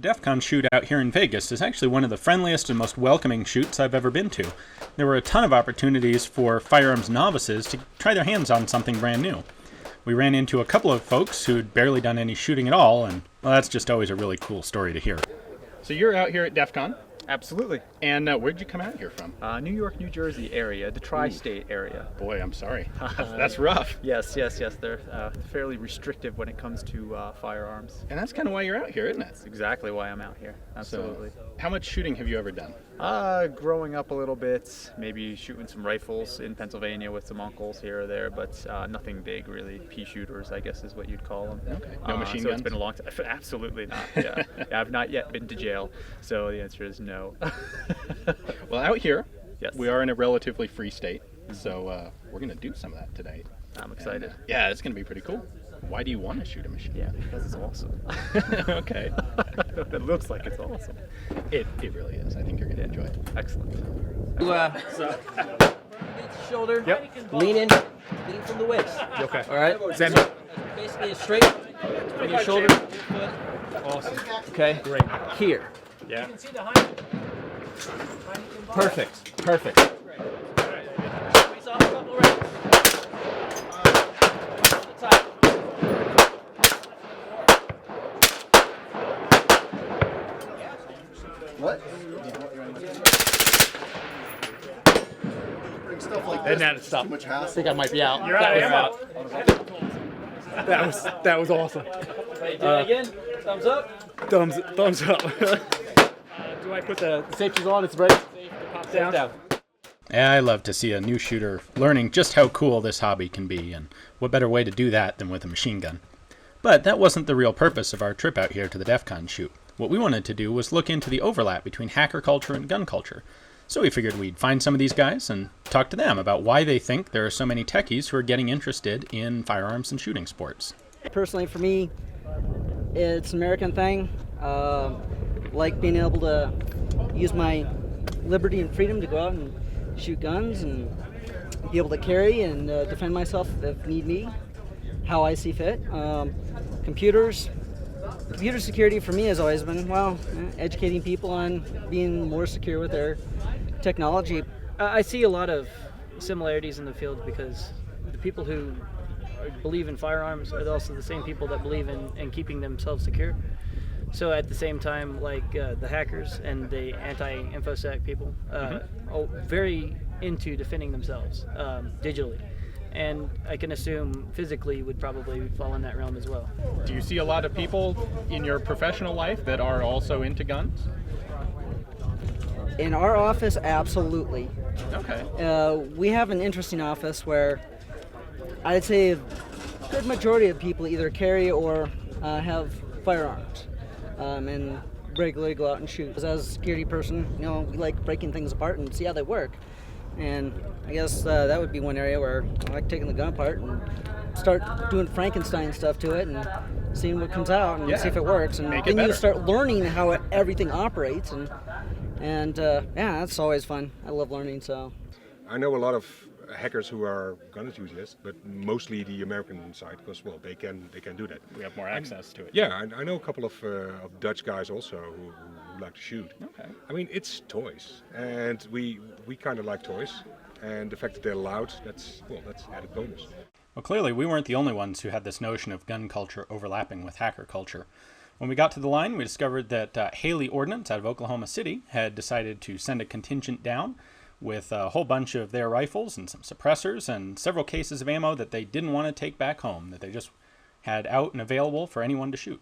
Defcon shoot out here in Vegas is actually one of the friendliest and most welcoming shoots I've ever been to. There were a ton of opportunities for firearms novices to try their hands on something brand new. We ran into a couple of folks who'd barely done any shooting at all, and well, that's just always a really cool story to hear. So you're out here at Defcon. Absolutely. And where'd you come out here from? New York, New Jersey area, the tri-state area. Boy, I'm sorry. That's rough. Yes. They're fairly restrictive when it comes to firearms. And that's kind of why you're out here, isn't it? That's exactly why I'm out here. Absolutely. So, how much shooting have you ever done? Growing up a little bit, maybe shooting some rifles in Pennsylvania with some uncles here or there, but nothing big really. Pea shooters, I guess is what you'd call them. Okay. No machine so guns? It's been a long time. Absolutely not. Yeah. I've not yet been to jail, so the answer is no. Well, out here, yes, we are in a relatively free state, so we're going to do some of that today. I'm excited. And, yeah, it's going to be pretty cool. Why do you want to shoot a machine? Yeah, because it's awesome. Okay. It looks like it's awesome. It really is. I think you're going to enjoy it. Excellent. Shoulder. Yep. Lean in from the waist. Okay. All right. Basically straight from your shoulder. Awesome. Okay. Great. Here. Yeah. Perfect. What? Stuff like And this, now to stop. too much I hassle. think I might be out. You're out. I'm out. That was awesome. Hey, do it again. Thumbs up. Thumbs up. Do I put the Safety's on. It's ready. pop Down. down? Yeah, I love to see a new shooter learning just how cool this hobby can be, and what better way to do that than with a machine gun. But that wasn't the real purpose of our trip out here to the Defcon shoot. What we wanted to do was look into the overlap between hacker culture and gun culture. So we figured we'd find some of these guys and talk to them about why they think there are so many techies who are getting interested in firearms and shooting sports. Personally, for me, it's an American thing. Like being able to use my liberty and freedom to go out and shoot guns and be able to carry and defend myself if need be, how I see fit. Computer security for me has always been, educating people on being more secure with their technology. I see a lot of similarities in the field because the people who believe in firearms are also the same people that believe in keeping themselves secure. So at the same time, like the hackers and the anti-infosec people are very into defending themselves digitally. And I can assume physically would probably fall in that realm as well. Do you see a lot of people in your professional life that are also into guns? In our office, absolutely. Okay. We have an interesting office where I'd say a good majority of people either carry or have firearms and regularly go out and shoot. As a security person, we like breaking things apart and see how they work. And I guess that would be one area where I like taking the gun apart and start doing Frankenstein stuff to it and seeing what comes out and see if it works. And then you start learning how everything operates. And that's always fun. I love learning. So I know a lot of hackers who are gun enthusiasts, but mostly the American side, because they can do that. We have more access to it. Yeah, I know a couple of Dutch guys also who like to shoot. Okay. I mean, it's toys, and we kind of like toys, and the fact that they're loud, that's added bonus. Well, clearly we weren't the only ones who had this notion of gun culture overlapping with hacker culture. When we got to the line, we discovered that Haley Ordinance out of Oklahoma City had decided to send a contingent down with a whole bunch of their rifles and some suppressors and several cases of ammo that they didn't want to take back home, that they just had out and available for anyone to shoot.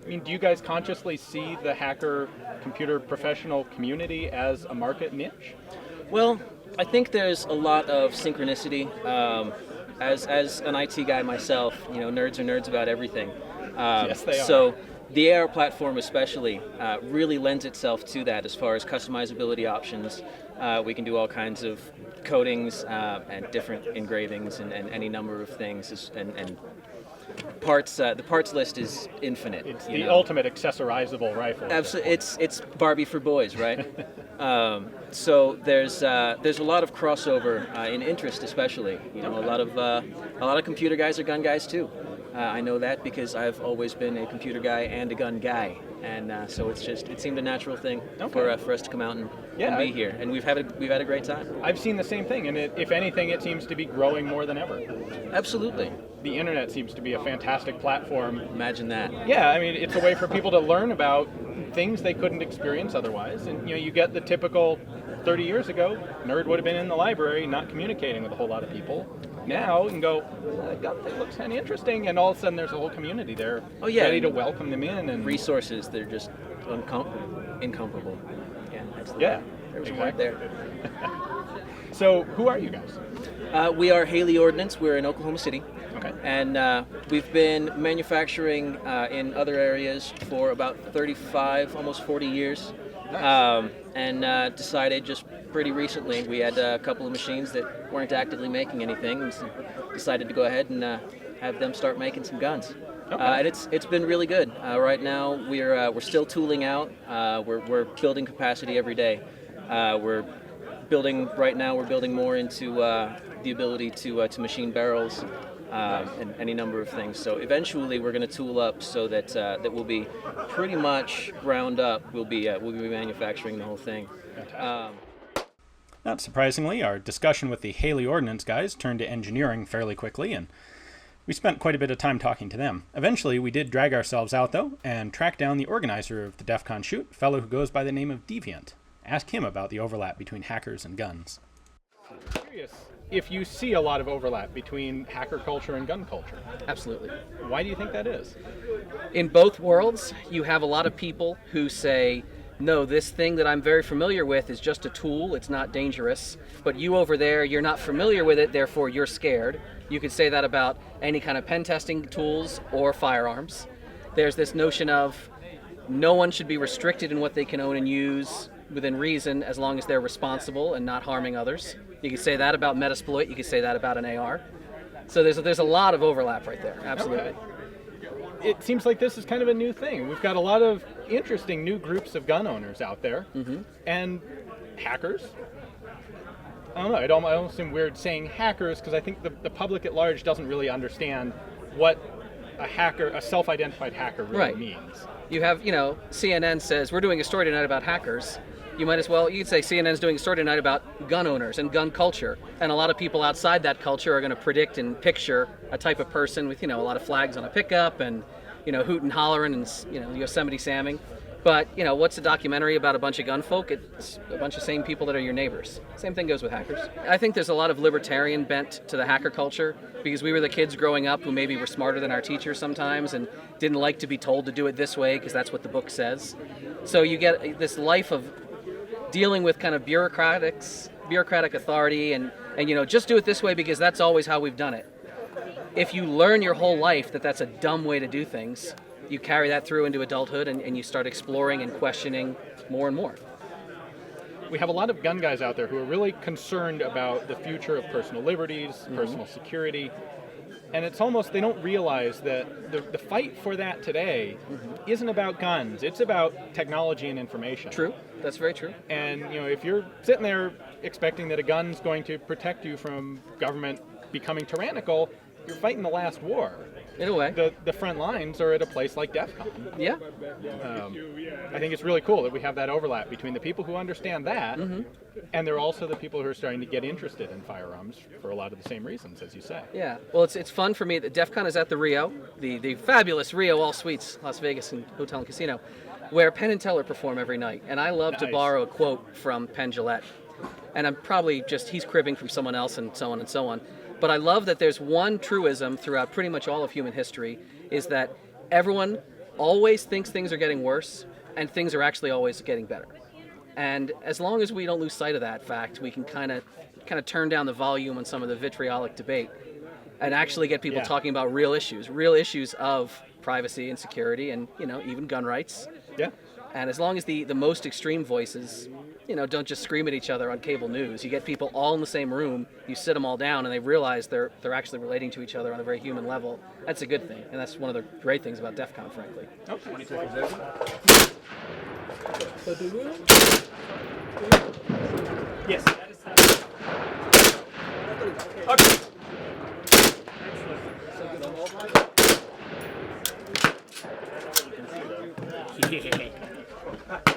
I mean, do you guys consciously see the hacker computer professional community as a market niche? Well, I think there's a lot of synchronicity. As an IT guy myself, nerds are nerds about everything. Yes, they are. So the AR platform especially really lends itself to that as far as customizability options. We can do all kinds of coatings and different engravings and any number of things. And parts. The parts list is infinite. It's the ultimate accessorizizable rifle. Absolutely, it's Barbie for boys, right? So there's a lot of crossover in interest, especially. A lot of computer guys are gun guys too. I know that because I've always been a computer guy and a gun guy, and so it seemed a natural thing for us to come out and be here, and we've had a great time. I've seen the same thing, and if anything, it seems to be growing more than ever. Absolutely. The internet seems to be a fantastic platform. Imagine that. Yeah, I mean, it's a way for people to learn about things they couldn't experience otherwise. And you get the typical 30 years ago, nerd would have been in the library, not communicating with a whole lot of people. Now you can go, that gun thing looks kind of interesting, and all of a sudden there's a whole community there ready to welcome them in. And resources, they're just incomparable. Yeah, excellent. Yeah, there's one right there. So, who are you guys? We are Haley Ordinance. We're in Oklahoma City. Okay. And we've been manufacturing in other areas for about 35, almost 40 years. Nice. And decided just pretty recently, we had a couple of machines that weren't actively making anything, and so decided to go ahead and have them start making some guns. Okay. And it's been really good. Right now we're still tooling out. We're building capacity every day. We're building more into the ability to machine barrels. And any number of things. So eventually, we're going to tool up so that we'll be pretty much ground up. We'll be manufacturing the whole thing. Not surprisingly, our discussion with the Haley Ordnance guys turned to engineering fairly quickly, and we spent quite a bit of time talking to them. Eventually, we did drag ourselves out, though, and track down the organizer of the Defcon shoot, a fellow who goes by the name of Deviant. Ask him about the overlap between hackers and guns. Curious if you see a lot of overlap between hacker culture and gun culture. Absolutely. Why do you think that is? In both worlds, you have a lot of people who say, no, this thing that I'm very familiar with is just a tool, it's not dangerous, but you over there, you're not familiar with it, therefore you're scared. You could say that about any kind of pen testing tools or firearms. There's this notion of no one should be restricted in what they can own and use within reason as long as they're responsible and not harming others. You could say that about Metasploit, you could say that about an AR. So there's a lot of overlap right there, absolutely. Okay. It seems like this is kind of a new thing. We've got a lot of interesting new groups of gun owners out there, and hackers. I don't know, it almost seems weird saying hackers because I think the public at large doesn't really understand what a self-identified hacker really means. You have, CNN says, we're doing a story tonight about hackers. You could say CNN's doing a story tonight about gun owners and gun culture. And a lot of people outside that culture are going to predict and picture a type of person with, a lot of flags on a pickup and, hooting and hollering and, Yosemite Samming. But, what's a documentary about a bunch of gun folk? It's a bunch of same people that are your neighbors. Same thing goes with hackers. I think there's a lot of libertarian bent to the hacker culture because we were the kids growing up who maybe were smarter than our teachers sometimes and didn't like to be told to do it this way because that's what the book says. So you get this life of dealing with kind of bureaucratic authority and just do it this way because that's always how we've done it. If you learn your whole life that that's a dumb way to do things, you carry that through into adulthood and you start exploring and questioning more and more. We have a lot of gun guys out there who are really concerned about the future of personal liberties, personal security, and it's almost they don't realize that the fight for that today isn't about guns, it's about technology and information. True, that's very true. And if you're sitting there expecting that a gun's going to protect you from government becoming tyrannical, you're fighting the last war. In a way. The front lines are at a place like Defcon. Yeah. I think it's really cool that we have that overlap between the people who understand that, and they're also the people who are starting to get interested in firearms for a lot of the same reasons, as you say. Yeah. Well, it's fun for me that Defcon is at the Rio, the fabulous Rio All Suites, Las Vegas and Hotel and Casino, where Penn and Teller perform every night. And I love to borrow a quote from Penn Jillette. And I'm probably he's cribbing from someone else and so on and so on. But I love that there's one truism throughout pretty much all of human history, is that everyone always thinks things are getting worse, and things are actually always getting better. And as long as we don't lose sight of that fact, we can kind of turn down the volume on some of the vitriolic debate and actually get people talking about real issues of privacy and security and, even gun rights. Yeah. And as long as the most extreme voices, don't just scream at each other on cable news. You get people all in the same room, you sit them all down, and they realize they're actually relating to each other on a very human level. That's a good thing, and that's one of the great things about Defcon, frankly. Okay. Yes. Okay. Yeah.